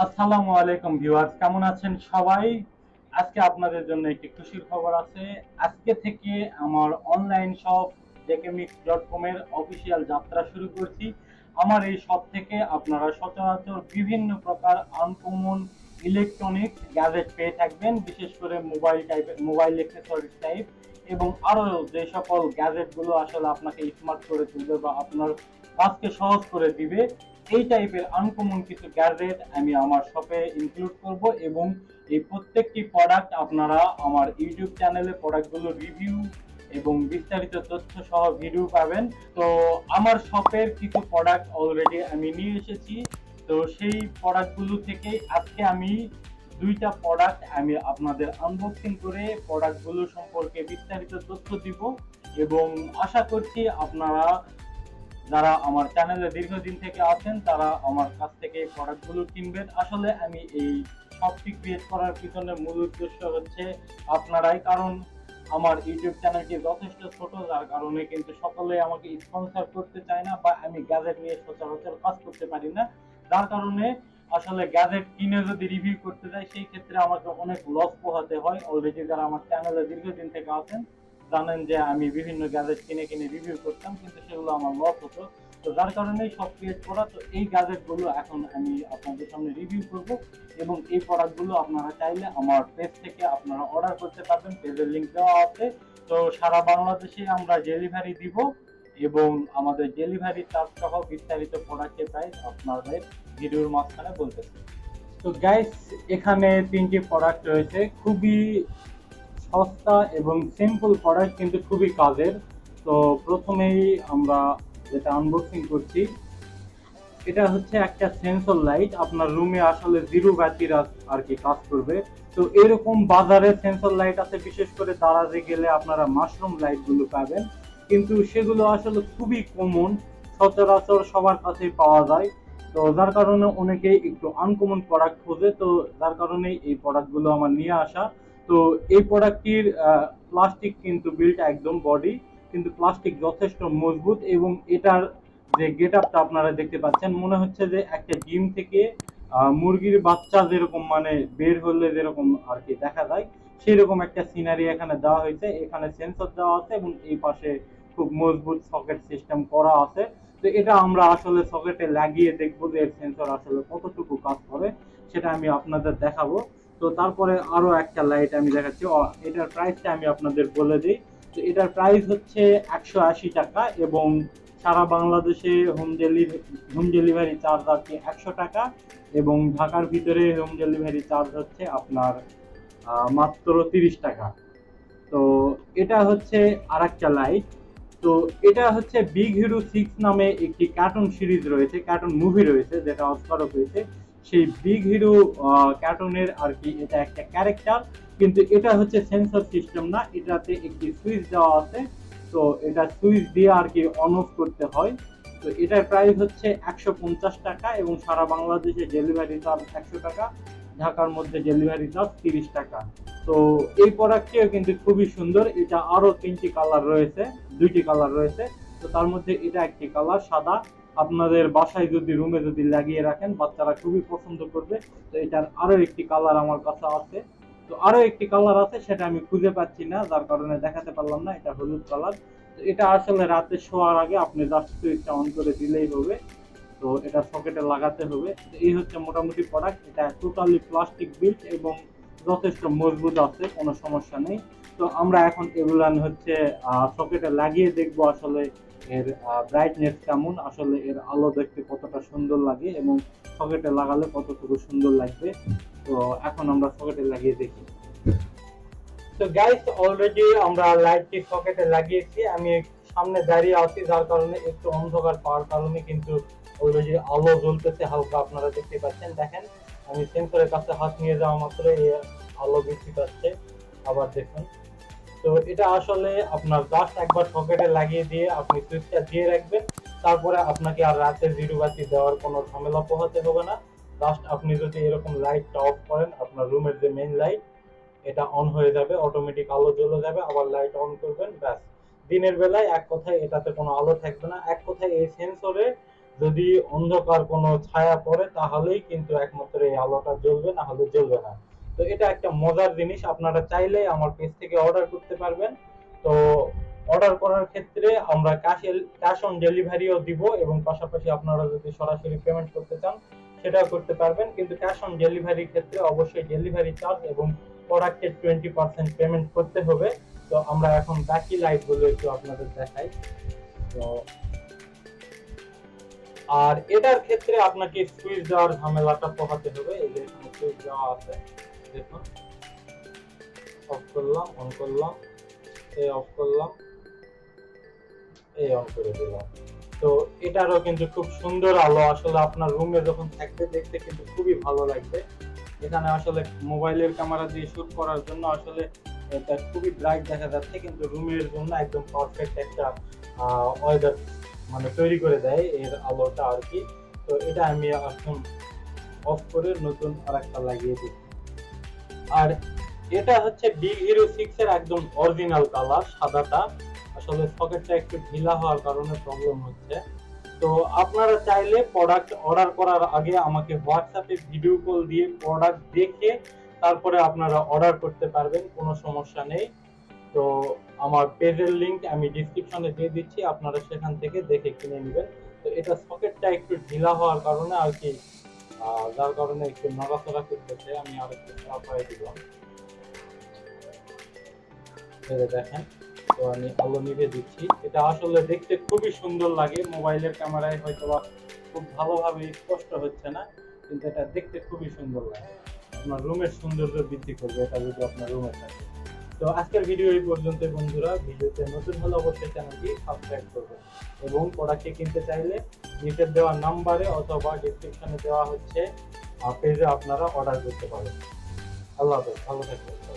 আসসালামু আলাইকুম ভিউয়ার্স, কেমন আছেন সবাই? আজকে আপনাদের জন্য একটি খুশির খবর আছে। আজকে থেকে আমার অনলাইন শপ jkmix.com এর অফিসিয়াল যাত্রা শুরু করছি। আমার এই শপ থেকে আপনারা সচরাচর বিভিন্ন প্রকার আনকমন ইলেকট্রনিক্স গ্যাজেট পেয়ে থাকবেন, বিশেষ করে মোবাইল অ্যাক্সেসরিজ টাইপ এবং আরো যে সকল গ্যাজেট গুলো আসলে আপনাকে স্মার্ট করে তুলবে বা আপনার কাজকে সহজ করে দিবে, এই টাইপের আনকমন কিছু গ্যাজেট আমি আমার শপে ইনক্লুড করব এবং এই প্রত্যেকটি প্রোডাক্ট আপনারা আমার ইউটিউব চ্যানেলে প্রোডাক্টগুলো রিভিউ এবং বিস্তারিত তথ্য সহ ভিডিও পাবেন। তো আমার শপের কিছু প্রোডাক্ট অলরেডি আমি নিয়ে এসেছি। তো সেই প্রোডাক্টগুলো থেকে আজকে আমি দুইটা প্রোডাক্ট আমি আপনাদের আনবক্সিং করে প্রোডাক্টগুলো সম্পর্কে বিস্তারিত তথ্য দিব এবং আশা করছি আপনারা যারা আমার চ্যানেলে দীর্ঘদিন থেকে আছেন তারা আমার কাছ থেকে এই প্রোডাক্টগুলো কিনবেন। আসলে আমি এই শপটি ক্রিয়েট করার পিছনে মূল উদ্দেশ্য হচ্ছে আপনারাই, কারণ আমার ইউটিউব চ্যানেলটি যথেষ্ট ছোট, যার কারণে কিন্তু সকলে আমাকে স্পন্সর করতে চায় না বা আমি গ্যাজেট নিয়ে সচরাচর কাজ করতে পারি না। যার কারণে আসলে গ্যাজেট কিনে যদি রিভিউ করতে যাই সেই ক্ষেত্রে আমাকে অনেক লস পোহাতে হয়। অলরেডি যারা আমার চ্যানেলে দীর্ঘদিন থেকে আছেন জানেন যে আমি বিভিন্ন গ্যাজেট কিনে কিনে রিভিউ করতাম, কিন্তু সেগুলো আমার লস হতো। তো যার কারণেই সব ক্রিয়েট করা। তো এই গ্যাজেট গুলো এখন আমি আপনাদের সামনে রিভিউ করব এবং এই প্রোডাক্ট গুলো আপনারা চাইলে আমার পেজ থেকে আপনারা অর্ডার করতে পারবেন, পেজের লিংক দেওয়া আছে। তো সারা বাংলাদেশে আমরা ডেলিভারি দিব এবং আমাদের ডেলিভারি চার্জ সহ বিস্তারিত প্রোডাক্টের প্রাইস আপনাদের ভিডিওর মাঝখানে বলতেছি। তো গাইস, এখানে তিনটি প্রোডাক্ট রয়েছে, খুবই সস্তা এবং সিম্পল প্রোডাক্ট কিন্তু খুবই কাজের। তো প্রথমেই আমরা যেটা আনবক্সিং করছি, এটা হচ্ছে একটা সেন্সর লাইট। আপনার রুমে আসলে জিরো ব্যাটারির আর কি কাজ করবে। তো এরকম বাজারে সেন্সর লাইট আছে, বিশেষ করে দারাজে গেলে আপনারা মাশরুম লাইট গুলো পাবেন, কিন্তু সেগুলো আসলে খুবই কমন, সচরাচর সবার কাছেই পাওয়া যায়। তো যার কারণে অনেকেই একটু আনকমন প্রোডাক্ট খোঁজে, তো যার কারণে এই প্রোডাক্টগুলো আমার নিয়ে আসা। তো এই প্রোডাক্টটির প্লাস্টিক কিন্তু বিল্ট একদম বডি কিন্তু প্লাস্টিক যথেষ্ট মজবুত এবং এটার যে গেট আপটা আপনারা দেখতে পাচ্ছেন, মনে হচ্ছে যে একটা ডিম থেকে মুরগির বাচ্চা যেরকম মানে বের হলে যেরকম আর কি দেখা যায়, সেরকম একটা সিনারি এখানে দেওয়া হয়েছে। এখানে সেন্সর দেওয়া আছে এবং এই পাশে খুব মজবুত সকেট সিস্টেম করা আছে। তো এটা আমরা আসলে সকেটে লাগিয়ে দেখবো যে এর সেন্সর আসলে কতটুকু কাজ করে, সেটা আমি আপনাদের দেখাবো। তো তারপরে আরো একটা লাইট আমি দেখাচ্ছি, এটার প্রাইসটা আমি আপনাদের বলে দিই। তো এটার প্রাইস হচ্ছে 180 টাকা এবং সারা বাংলাদেশে হোম ডেলিভারি চার্জ আছে 100 টাকা এবং ঢাকার ভিতরে হোম ডেলিভারি চার্জ হচ্ছে আপনার মাত্র 30 টাকা। তো এটা হচ্ছে আরেকটা লাইট। তো এটা হচ্ছে বিগ হিরো 6 নামে একটি কার্টুন সিরিজ রয়েছে, কার্টুন মুভি রয়েছে যেটা অস্কারও পেয়েছে। সেই বিগ হিরো কার্টুনের আর কি এটা একটা ক্যারেক্টার, কিন্তু এটা হচ্ছে সেন্সর সিস্টেম না, এটাতে একটি সুইচ দেওয়া আছে। তো এটা সুইচ দিয়ে আর কি অন অফ করতে হয়। তো এটার প্রাইস হচ্ছে 150 টাকা এবং সারা বাংলাদেশে ডেলিভারি চার্জ 100 টাকা, ঢাকার মধ্যে ডেলিভারি চার্জ 30 টাকা। তো এই প্রোডাক্টটিও কিন্তু খুবই সুন্দর। এটা আরো তিনটি কালার রয়েছে, দুইটি কালার রয়েছে। তো তার মধ্যে এটা একটি কালার সাদা, আপনাদের বাসায় যদি রুমে যদি লাগিয়ে রাখেন বাচ্চারা খুবই পছন্দ করবে। তো এটার আরো একটি কালার আমার কাছে আছে। তো আরো একটি কালার আছে, সেটা আমি খুঁজে পাচ্ছি না, যার কারণে দেখাতে পারলাম না। এটা হলুদ কালার। তো এটা আসলে রাতে শোয়ার আগে আপনি জাস্ট সুইচটা অন করে দিলেই হবে। তো এটা সকেটে লাগাতে হবে। তো এই হচ্ছে মোটামুটি প্রোডাক্ট। এটা টোটালি প্লাস্টিক বিল্ট এবং যথেষ্ট মজবুত আছে, কোনো সমস্যা নেই। তো আমরা এখন এগুলা হচ্ছে সকেটে লাগিয়ে দেখব আসলে এর ব্রাইটনেস কেমন, আসলে এর আলো দেখতে কতটা সুন্দর লাগে এবং সকেটে লাগালে কতটুকু সুন্দর লাগবে। তো এখন আমরা সকেটে লাগিয়ে দেখি। তো গাইস, অলরেডি আমরা লাইটটি সকেটে লাগিয়েছি। আমি সামনে দাঁড়িয়ে আছি, যার কারণে একটু অন্ধকার পাওয়ার কারণে কিন্তু অলরেডি আলো জ্বলতেছে হালকা, আপনারা দেখতে পাচ্ছেন। দেখেন, আমি সেন্সরের কাছে হাত নিয়ে যাওয়া মাত্র এই আলো বৃদ্ধি পাচ্ছে। আবার দেখুন। তো এটা আসলে আপনার জাস্ট একবার সকেটে লাগিয়ে দিয়ে আপনি সুইচটা দিয়ে রাখবেন, তারপরে আপনাকে আর রাতে জিরো বাতি দেওয়ার কোনো ঝামেলা পোহাতে হবে না। জাস্ট আপনি যদি এরকম লাইটটা অফ করেন, আপনার রুমের যে মেইন লাইট এটা অন হয়ে যাবে, অটোমেটিক আলো জ্বলে যাবে, আবার লাইট অন করবেন, ব্যাস। দিনের বেলায় এক কথায় এটাতে কোনো আলো থাকবে না। এক কথায় এই সেন্সরে যদি অন্ধকার কোনো ছায়া পড়ে তাহলেই কিন্তু একমাত্র এই আলোটা জ্বলবে, না হলে জ্বলবে না। তো এটা একটা মজার জিনিস, আপনারা চাইলে আমার পেজ থেকে অর্ডার করতে পারবেন। তো অর্ডার করার ক্ষেত্রে আমরা ক্যাশ অন ডেলিভারিও দিব, এবং পাশাপাশি আপনারা যদি সরাসরি পেমেন্ট করতে চান সেটাও করতে পারবেন, কিন্তু ক্যাশ অন ডেলিভারির ক্ষেত্রে অবশ্যই ডেলিভারি চার্জ এবং প্রোডাক্টের 20% পেমেন্ট করতে হবে। তো আমরা এখন বাকি লাইটগুলো একটু আপনাদের দেখাই। তো আর এটার ক্ষেত্রে আপনাকে সুইচ দেওয়ার ঝামেলাটা পোহাতে হবে। এই যে এখানে সুইচ দেওয়া আছে, দেখুন, অফ করলাম, অন করলাম, এই অফ করলাম, এই অন করে দিলাম। তো এটারও কিন্তু খুব সুন্দর আলো, আসলে আপনার রুমে যখন থাকবে দেখতে কিন্তু খুবই ভালো লাগবে। এখানে আসলে মোবাইলের ক্যামেরা দিয়ে শুট করার জন্য আসলে এটা খুবই ব্রাইট দেখা যাচ্ছে, কিন্তু রুমের জন্য একদম পারফেক্ট একটা ওয়েদার মানে তৈরি করে দেয় এর আলোটা আর কি। তো এটা আমি এখন অফ করে নতুন আরেকটা লাগিয়ে দিই। আর এটা হচ্ছে বিগ হিরো 6 এর একদম অরিজিনাল কালার সাদাটা। আসলে সকেটটা একটু ঢিলা হওয়ার কারণে প্রবলেম হচ্ছে। তো আপনারা চাইলে প্রোডাক্ট অর্ডার করার আগে আমাকে হোয়াটসঅ্যাপে ভিডিও কল দিয়ে প্রোডাক্ট দেখে তারপরে আপনারা অর্ডার করতে পারবেন, কোনো সমস্যা নেই। তো আমার পেজের লিংক আমি ডেসক্রিপশনে দিয়ে দিচ্ছি, আপনারা সেখান থেকে দেখে কিনে নেবেন। তো এটা সকেটটা একটু ঢিলা হওয়ার কারণে আর কি, যার কারণে একটু নড়াচড়া করতেছে। আমি আর একটু চাপাই দিলাম, ভেবে দেখেন। তো আমি আলো নিভে দিচ্ছি। এটা আসলে দেখতে খুবই সুন্দর লাগে, মোবাইলের ক্যামেরায় হয়তো বা খুব ভালোভাবে স্পষ্ট হচ্ছে না, কিন্তু এটা দেখতে খুবই সুন্দর লাগে। আপনার রুমের সৌন্দর্য বৃদ্ধি করবে এটা যদি আপনার রুমে থাকে। তো আজকের ভিডিও এই পর্যন্ত বন্ধুরা। ভিডিওতে নতুন হলে অবশ্যই চ্যানেলটি সাবস্ক্রাইব করবেন, এবং প্রোডাক্টটি কিনতে চাইলে নিচের দেওয়া নাম্বারে অথবা ডেসক্রিপশনে দেওয়া হচ্ছে পেজে আপনারা অর্ডার করতে পারেন। আল্লাহ হাফেজ, ভালো থাকবেন।